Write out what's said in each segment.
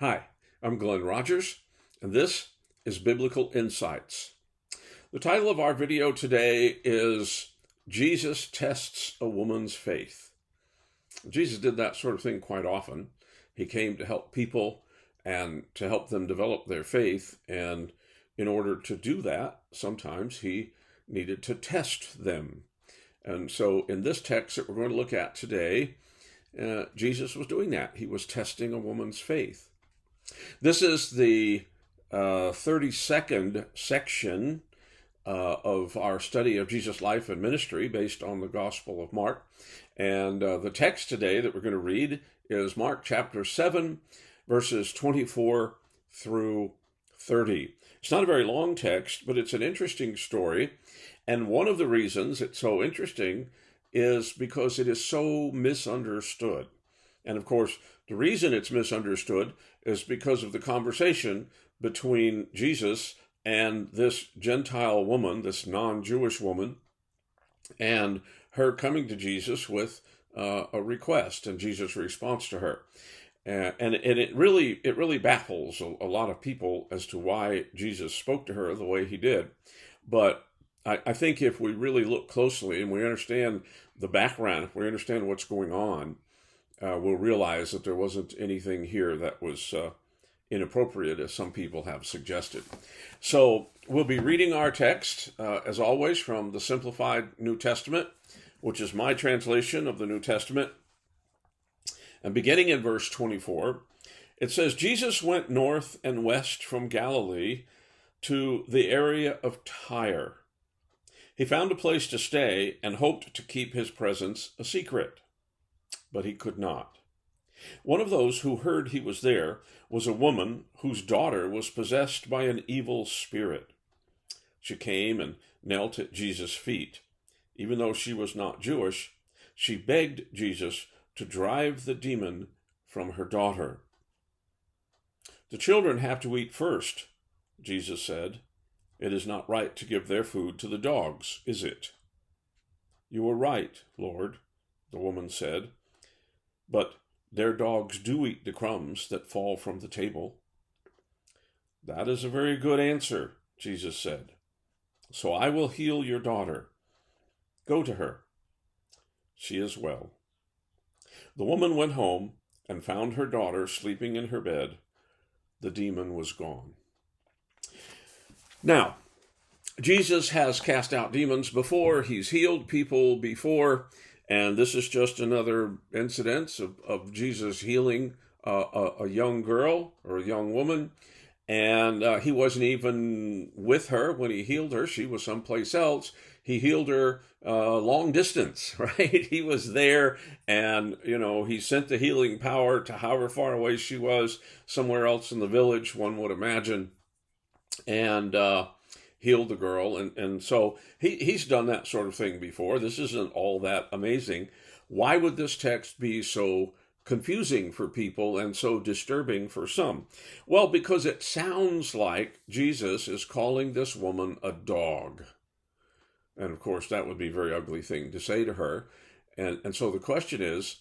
Hi, I'm Glenn Rogers, and this is Biblical Insights. The title of our video today is Jesus Tests a Woman's Faith. Jesus did that sort of thing quite often. He came to help people and to help them develop their faith, and in order to do that, sometimes he needed to test them. And so in this text that we're going to look at today, Jesus was doing that. He was testing a woman's faith. This is the 32nd section of our study of Jesus' life and ministry based on the Gospel of Mark. And the text today that we're going to read is Mark chapter 7, verses 24 through 30. It's not a very long text, but it's an interesting story. And one of the reasons it's so interesting is because it is so misunderstood. And of course, the reason it's misunderstood is because of the conversation between Jesus and this Gentile woman, this non-Jewish woman, and her coming to Jesus with a request and Jesus' response to her. And it really baffles a lot of people as to why Jesus spoke to her the way he did. But I think if we really look closely and we understand the background, if we understand what's going on, we'll realize that there wasn't anything here that was inappropriate, as some people have suggested. So we'll be reading our text, as always, from the Simplified New Testament, which is my translation of the New Testament. And beginning in verse 24, it says, Jesus went north and west from Galilee to the area of Tyre. He found a place to stay and hoped to keep his presence a secret, but he could not. One of those who heard he was there was a woman whose daughter was possessed by an evil spirit. She came and knelt at Jesus' feet. Even though she was not Jewish, she begged Jesus to drive the demon from her daughter. The children have to eat first, Jesus said. It is not right to give their food to the dogs, is it? You are right, Lord, the woman said. But their dogs do eat the crumbs that fall from the table. That is a very good answer, Jesus said. So I will heal your daughter. Go to her. She is well. The woman went home and found her daughter sleeping in her bed. The demon was gone. Now, Jesus has cast out demons before. He's healed people before. And this is just another incident of Jesus healing a young girl or a young woman. And he wasn't even with her when he healed her. She was someplace else. He healed her long distance, right? He was there, and, he sent the healing power to however far away she was, somewhere else in the village, one would imagine, and healed the girl. And so he's done that sort of thing before. This isn't all that amazing. Why would this text be so confusing for people and so disturbing for some? Well, because it sounds like Jesus is calling this woman a dog. And of course, that would be a very ugly thing to say to her. And so the question is,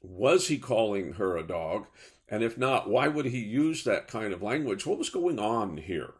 was he calling her a dog? And if not, why would he use that kind of language? What was going on here?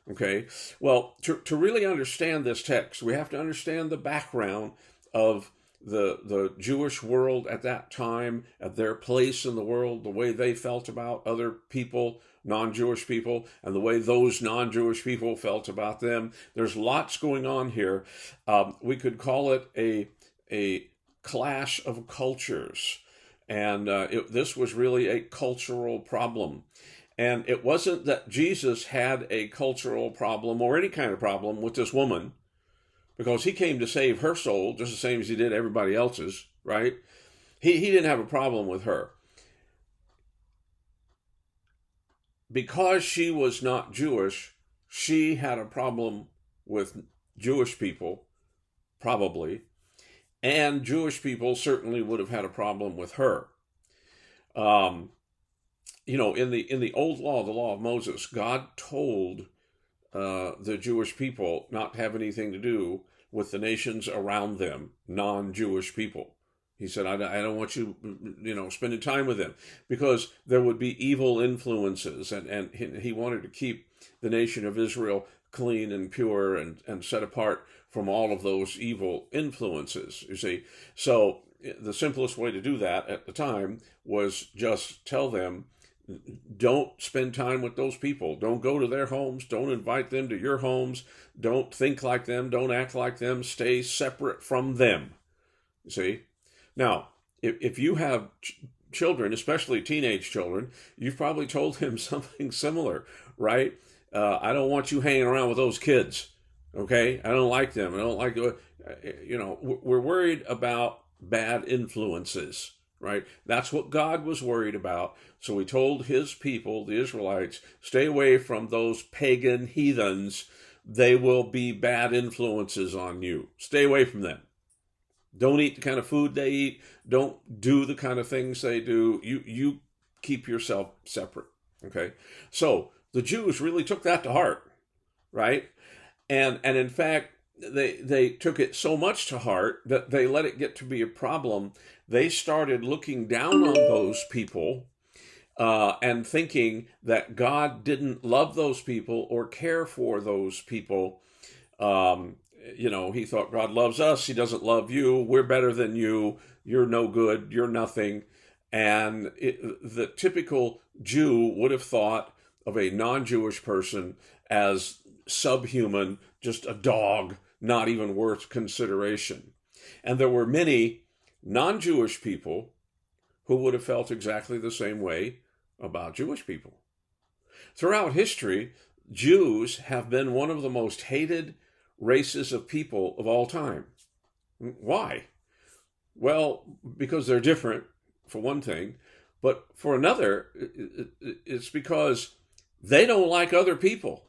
Okay, well, to really understand this text, we have to understand the background of the Jewish world at that time, at their place in the world, the way they felt about other people, non-Jewish people, and the way those non-Jewish people felt about them. There's lots going on here. We could call it a clash of cultures, and this was really a cultural problem. And it wasn't that Jesus had a cultural problem or any kind of problem with this woman, because he came to save her soul just the same as he did everybody else's, right? He didn't have a problem with her. Because she was not Jewish, she had a problem with Jewish people, probably, and Jewish people certainly would have had a problem with her. In the old law, the law of Moses, God told the Jewish people not to have anything to do with the nations around them, non-Jewish people. He said, I don't want you, spending time with them, because there would be evil influences, and he wanted to keep the nation of Israel clean and pure and set apart from all of those evil influences, you see. So the simplest way to do that at the time was just tell them, don't spend time with those people. Don't go to their homes. Don't invite them to your homes. Don't think like them. Don't act like them. Stay separate from them. You see? Now, if you have children, especially teenage children, you've probably told him something similar, right? I don't want you hanging around with those kids, okay? I don't like them. I don't like, we're worried about bad influences, right? That's what God was worried about. So he told his people, the Israelites, stay away from those pagan heathens. They will be bad influences on you. Stay away from them. Don't eat the kind of food they eat. Don't do the kind of things they do. You keep yourself separate, okay? So the Jews really took that to heart, right? And in fact, they took it so much to heart that they let it get to be a problem. They started looking down on those people and thinking that God didn't love those people or care for those people. He thought, God loves us. He doesn't love you. We're better than you. You're no good. You're nothing. And the typical Jew would have thought of a non-Jewish person as subhuman, just a dog, not even worth consideration. And there were many non-Jewish people who would have felt exactly the same way about Jewish people. Throughout history, Jews have been one of the most hated races of people of all time. Why? Well, because they're different, for one thing, but for another, it's because they don't like other people.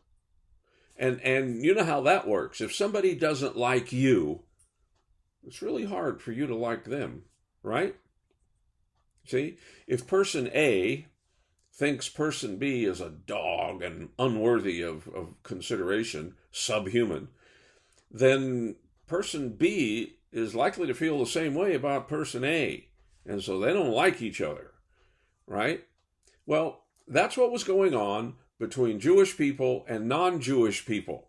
And you know how that works. If somebody doesn't like you, it's really hard for you to like them, right? See, if person A thinks person B is a dog and unworthy of consideration, subhuman, then person B is likely to feel the same way about person A. And so they don't like each other, right? Well, that's what was going on between Jewish people and non-Jewish people.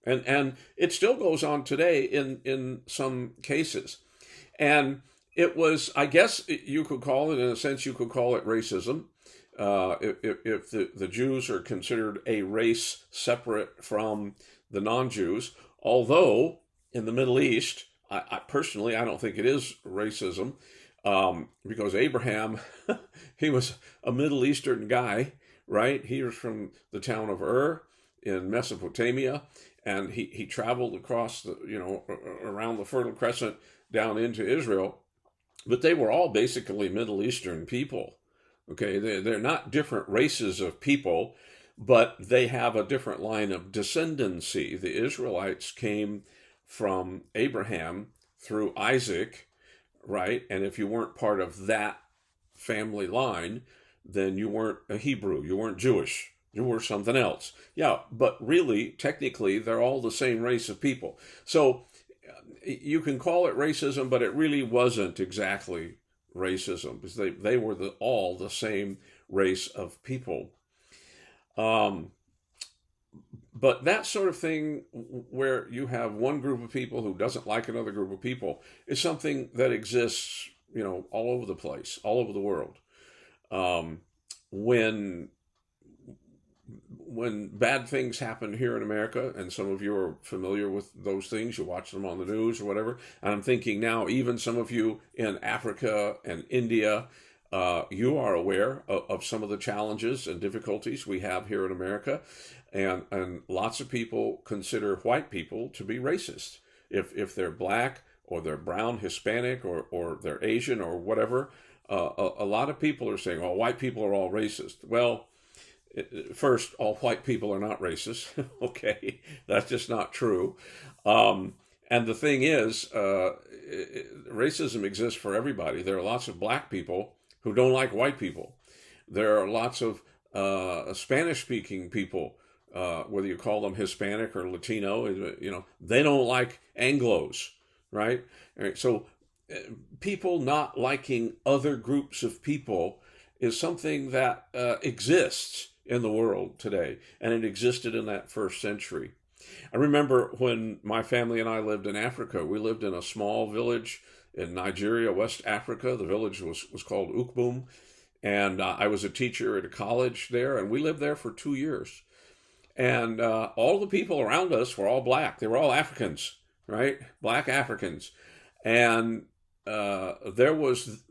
And it still goes on today in some cases. And it was, I guess you could call it, in a sense, you could call it racism. If the Jews are considered a race separate from the non-Jews, although in the Middle East, I personally, I don't think it is racism, because Abraham, he was a Middle Eastern guy, right? He was from the town of Ur in Mesopotamia, and he traveled across around the Fertile Crescent down into Israel, but they were all basically Middle Eastern people. Okay, they're not different races of people, but they have a different line of descendancy. The Israelites came from Abraham through Isaac, right? And if you weren't part of that family line, then you weren't a Hebrew, you weren't Jewish, you were something else. Yeah, but really, technically, they're all the same race of people. So you can call it racism, but it really wasn't exactly racism, because they were all the same race of people. But that sort of thing, where you have one group of people who doesn't like another group of people, is something that exists, all over the place, all over the world. When bad things happen here in America, and some of you are familiar with those things, you watch them on the news or whatever, and I'm thinking now, even some of you in Africa and India, you are aware of some of the challenges and difficulties we have here in America, and lots of people consider white people to be racist. If they're black, or they're brown, Hispanic, or they're Asian, or whatever, a lot of people are saying, "Oh, white people are all racist." Well, first, all white people are not racist. Okay, that's just not true. And the thing is, racism exists for everybody. There are lots of black people who don't like white people. There are lots of Spanish-speaking people, whether you call them Hispanic or Latino, they don't like Anglos, right? All right, so people not liking other groups of people is something that exists in the world today, and it existed in that first century. I remember when my family and I lived in Africa. We lived in a small village in Nigeria, West Africa. The village was called Ukbum, and I was a teacher at a college there, and we lived there for 2 years. And all the people around us were all black. They were all Africans, right? Black Africans. And there was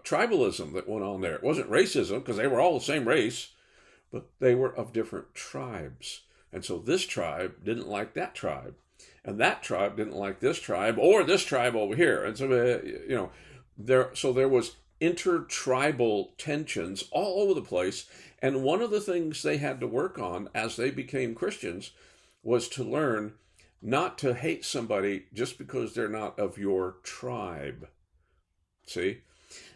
tribalism that went on there. It wasn't racism because they were all the same race, but they were of different tribes. And so this tribe didn't like that tribe, and that tribe didn't like this tribe or this tribe over here. And so, there was intertribal tensions all over the place. And one of the things they had to work on as they became Christians was to learn not to hate somebody just because they're not of your tribe. See?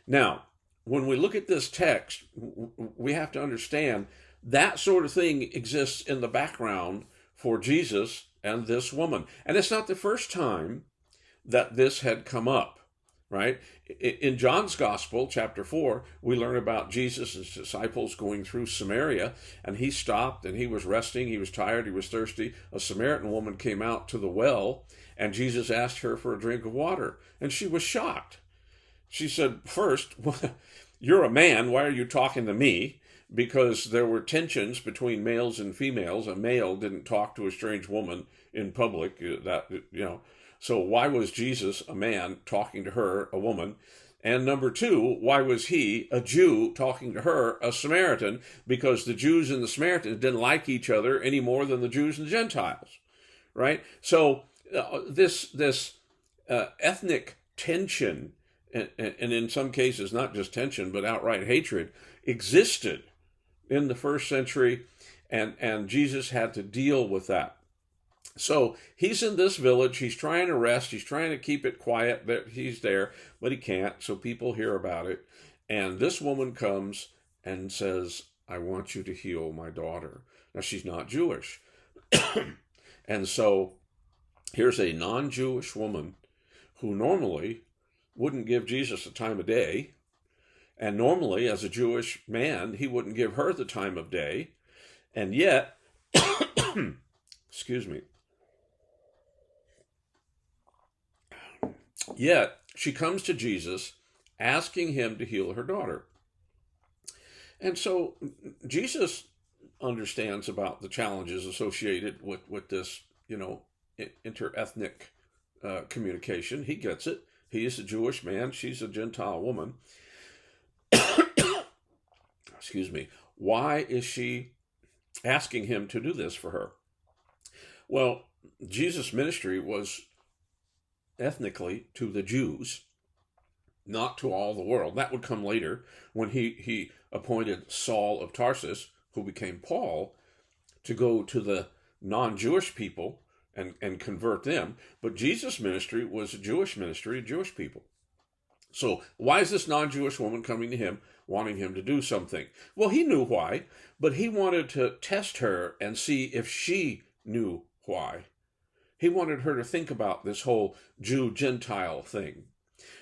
Now, when we look at this text, we have to understand that sort of thing exists in the background for Jesus and this woman. And it's not the first time that this had come up, right? In John's Gospel, chapter 4, we learn about Jesus' and his disciples going through Samaria, and he stopped and he was resting, he was tired, he was thirsty. A Samaritan woman came out to the well, and Jesus asked her for a drink of water, and she was shocked. She said, first, you're a man, why are you talking to me? Because there were tensions between males and females. A male didn't talk to a strange woman in public, So why was Jesus, a man, talking to her, a woman? And number two, why was he, a Jew, talking to her, a Samaritan? Because the Jews and the Samaritans didn't like each other any more than the Jews and the Gentiles, right? So this ethnic tension, and in some cases not just tension, but outright hatred, existed in the first century, and Jesus had to deal with that. So he's in this village, he's trying to rest, he's trying to keep it quiet that he's there, but he can't, so people hear about it. And this woman comes and says, I want you to heal my daughter. Now, she's not Jewish. And so here's a non-Jewish woman who normally wouldn't give Jesus the time of day. And normally, as a Jewish man, he wouldn't give her the time of day. And yet, excuse me, yet she comes to Jesus asking him to heal her daughter. And so Jesus understands about the challenges associated with this, inter-ethnic communication. He gets it. He is a Jewish man. She's a Gentile woman. Excuse me. Why is she asking him to do this for her? Well, Jesus' ministry was ethnically to the Jews, not to all the world. That would come later when he appointed Saul of Tarsus, who became Paul, to go to the non-Jewish people and convert them. But Jesus' ministry was a Jewish ministry to Jewish people. So why is this non-Jewish woman coming to him, wanting him to do something? Well, he knew why, but he wanted to test her and see if she knew why. He wanted her to think about this whole Jew-Gentile thing.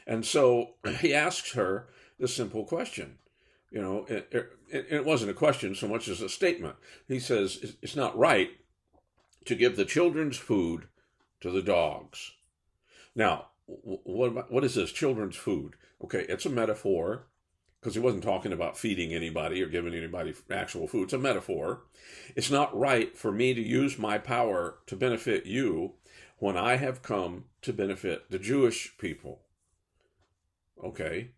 And so he asks her the simple question. It wasn't a question so much as a statement. He says, it's not right to give the children's food to the dogs. Now, what is this, children's food? Okay, it's a metaphor, because he wasn't talking about feeding anybody or giving anybody actual food. It's a metaphor. It's not right for me to use my power to benefit you when I have come to benefit the Jewish people. Okay?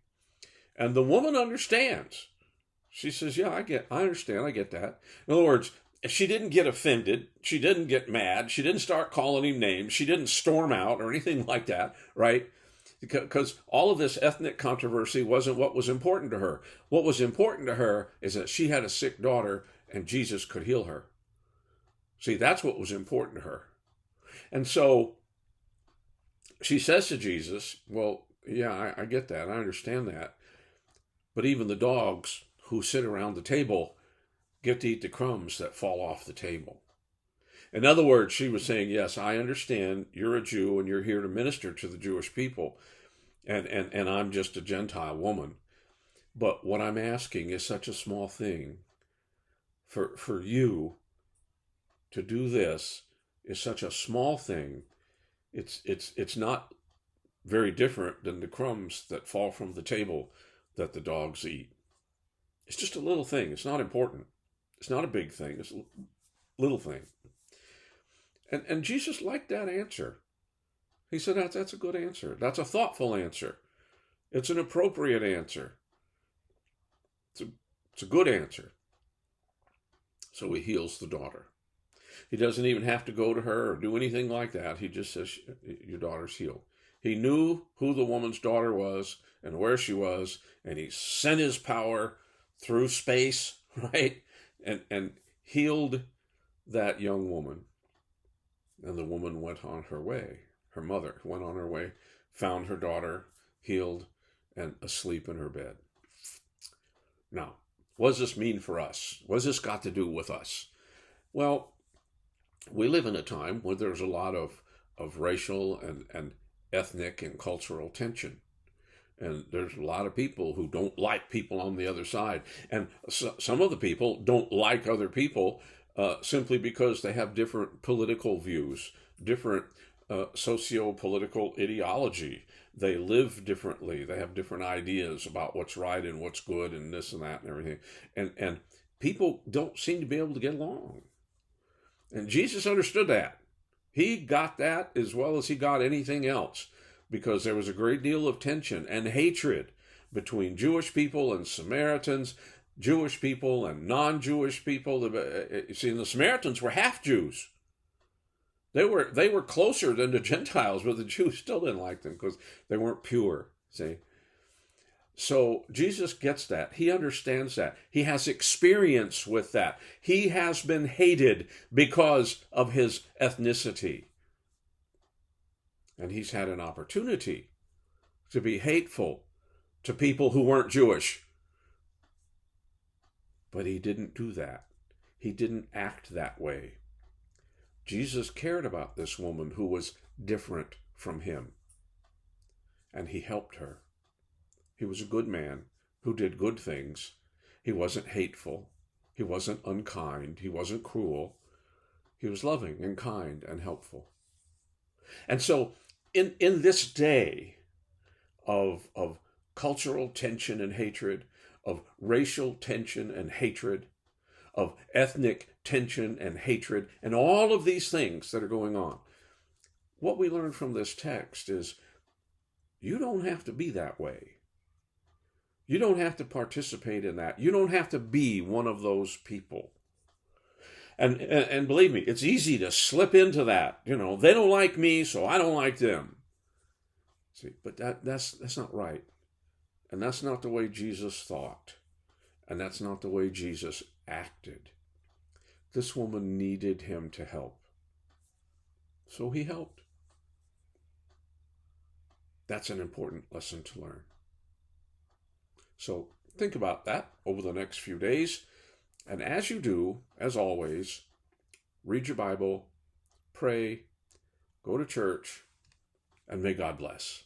And the woman understands. She says, yeah, I understand, I get that. In other words, she didn't get offended. She didn't get mad. She didn't start calling him names. She didn't storm out or anything like that, right? Because all of this ethnic controversy wasn't what was important to her. What was important to her is that she had a sick daughter and Jesus could heal her. See, that's what was important to her. And so she says to Jesus, well, yeah, I get that. I understand that. But even the dogs who sit around the table get to eat the crumbs that fall off the table. In other words, she was saying, yes, I understand you're a Jew and you're here to minister to the Jewish people, and I'm just a Gentile woman. But what I'm asking is such a small thing. For you to do this is such a small thing. It's not very different than the crumbs that fall from the table that the dogs eat. It's just a little thing. It's not important. It's not a big thing. It's a little thing. And Jesus liked that answer. He said, that's a good answer. That's a thoughtful answer. It's an appropriate answer. It's a good answer. So he heals the daughter. He doesn't even have to go to her or do anything like that. He just says, your daughter's healed. He knew who the woman's daughter was and where she was, and he sent his power through space, right? And healed that young woman. And the woman went on her way. Her mother went on her way, found her daughter healed and asleep in her bed. Now, what does this mean for us? What has this got to do with us? Well, we live in a time where there's a lot of racial and ethnic and cultural tension. And there's a lot of people who don't like people on the other side. And some of the people don't like other people simply because they have different political views, different socio-political ideology. They live differently. They have different ideas about what's right and what's good and this and that and everything. And people don't seem to be able to get along. And Jesus understood that. He got that as well as he got anything else, because there was a great deal of tension and hatred between Jewish people and Samaritans, Jewish people and non-Jewish people. You see, the Samaritans were half Jews. They were closer than the Gentiles, but the Jews still didn't like them because they weren't pure, see? So Jesus gets that. He understands that. He has experience with that. He has been hated because of his ethnicity. And he's had an opportunity to be hateful to people who weren't Jewish. But he didn't do that. He didn't act that way. Jesus cared about this woman who was different from him. And he helped her. He was a good man who did good things. He wasn't hateful. He wasn't unkind. He wasn't cruel. He was loving and kind and helpful. And so in this day of cultural tension and hatred, of racial tension and hatred, of ethnic tension and hatred, and all of these things that are going on, what we learn from this text is you don't have to be that way. You don't have to participate in that. You don't have to be one of those people. And believe me, it's easy to slip into that. You know, they don't like me, so I don't like them. See, but that's not right. And that's not the way Jesus thought. And that's not the way Jesus acted. This woman needed him to help. So he helped. That's an important lesson to learn. So think about that over the next few days. And as you do, as always, read your Bible, pray, go to church, and may God bless.